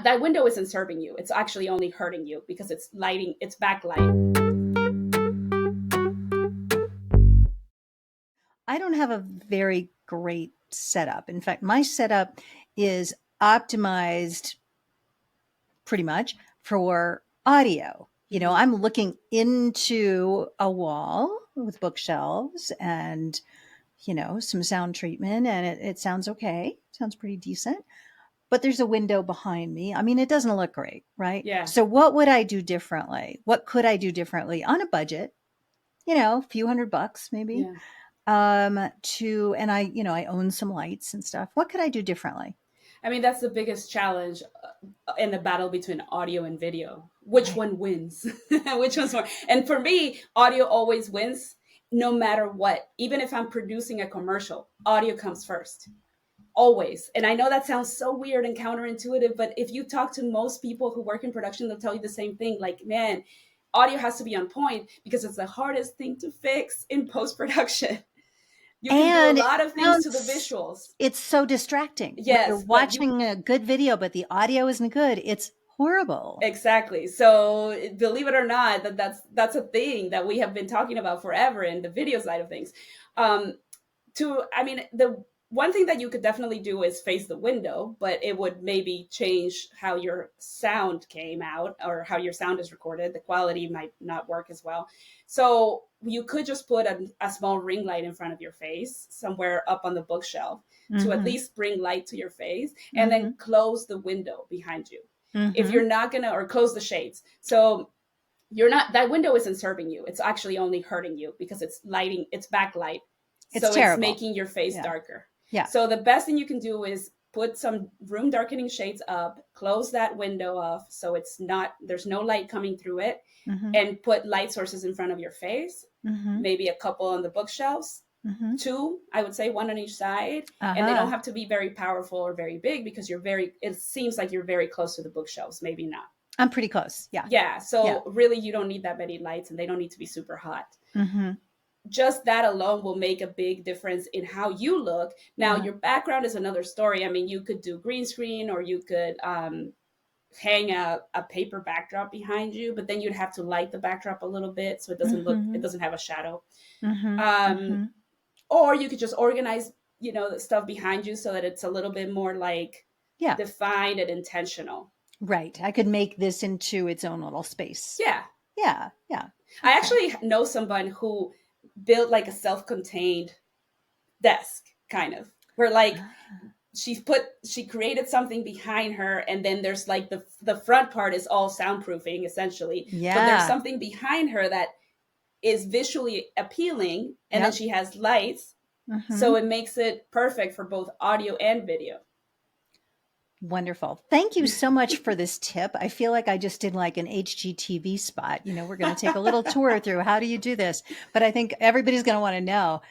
That window isn't serving you. It's actually only hurting you because it's lighting, it's backlight. I don't have a very great setup. In fact, my setup is optimized pretty much for audio. Mhm. I'm looking into a wall with bookshelves and, some sound treatment, and it sounds okay. Sounds pretty decent. But there's a window behind me. I mean, it doesn't look great, right? Yeah. So what would I do differently? What could I do differently on a budget? A few $100 maybe. Yeah. And I own some lights and stuff. What could I do differently? I mean, that's the biggest challenge in the battle between audio and video. Which Right. one wins? Which one's more? And for me, audio always wins no matter what. Even if I'm producing a commercial, audio comes first. Always. And I know that sounds so weird and counterintuitive, but if you talk to most people who work in production, they'll tell you the same thing. Like, man, audio has to be on point because it's the hardest thing to fix in post production. You can do a And lot of things to the sounds visuals. it's so distracting. When you're Yes, but you watching a good video, but the audio isn't good, it's horrible. exactly. So believe it or not, that's a thing that we have been talking about forever in the video side of things. Um, I mean, the one thing that you could definitely do is face the window, but it would maybe change how your sound came out or how your sound is recorded. The quality might not work as well. So you could just put a small ring light in front of your face somewhere up on the bookshelf to at Mhm. least bring light to your face, and then Mhm. close the window behind you. If Mhm. you're not gonna, or close the shades. So you're not, that window isn't serving you. It's actually only hurting you because it's lighting, it's backlight. It's So it's terrible. making your face Yeah. darker. Yeah. So the best thing you can do is put some room darkening shades up, close that window off so it's not, there's no light coming through it, Mhm. and put light sources in front of your face, Mhm. maybe a couple on the bookshelves, Mhm. two, I would say, one on each side. And they don't Uh-huh. have to be very powerful or very big because it seems like you're very close to the bookshelves, maybe not. I'm pretty close. Yeah. Yeah, Yeah. so really you don't need that many lights and they don't need to be super hot. Mhm. Just that alone will make a big difference in how you look. Now, Uh-huh. your background is another story. I mean, you could do green screen or you could hang a paper backdrop behind you, but then you'd have to light the backdrop a little bit so it Mhm. doesn't have a shadow. Mhm. Um, Mhm. or you could just organize, the stuff behind you so that it's a little bit more like Yeah. defined and intentional. Right. I could make this into its own little space. Yeah. Yeah. Yeah. I Okay. actually know someone who built like a self contained desk, kind of, where like Ah. she created something behind her, and then there's like the front part is all soundproofing essentially, but there's Yeah. something behind her that is visually appealing, and then Yep. she has lights, so Mhm. it makes it perfect for both audio and video. Wonderful. Thank you so much for this tip. I feel like I just did like an HGTV spot. We're going to take a little tour through how do you do this, but I think everybody's going to want to know.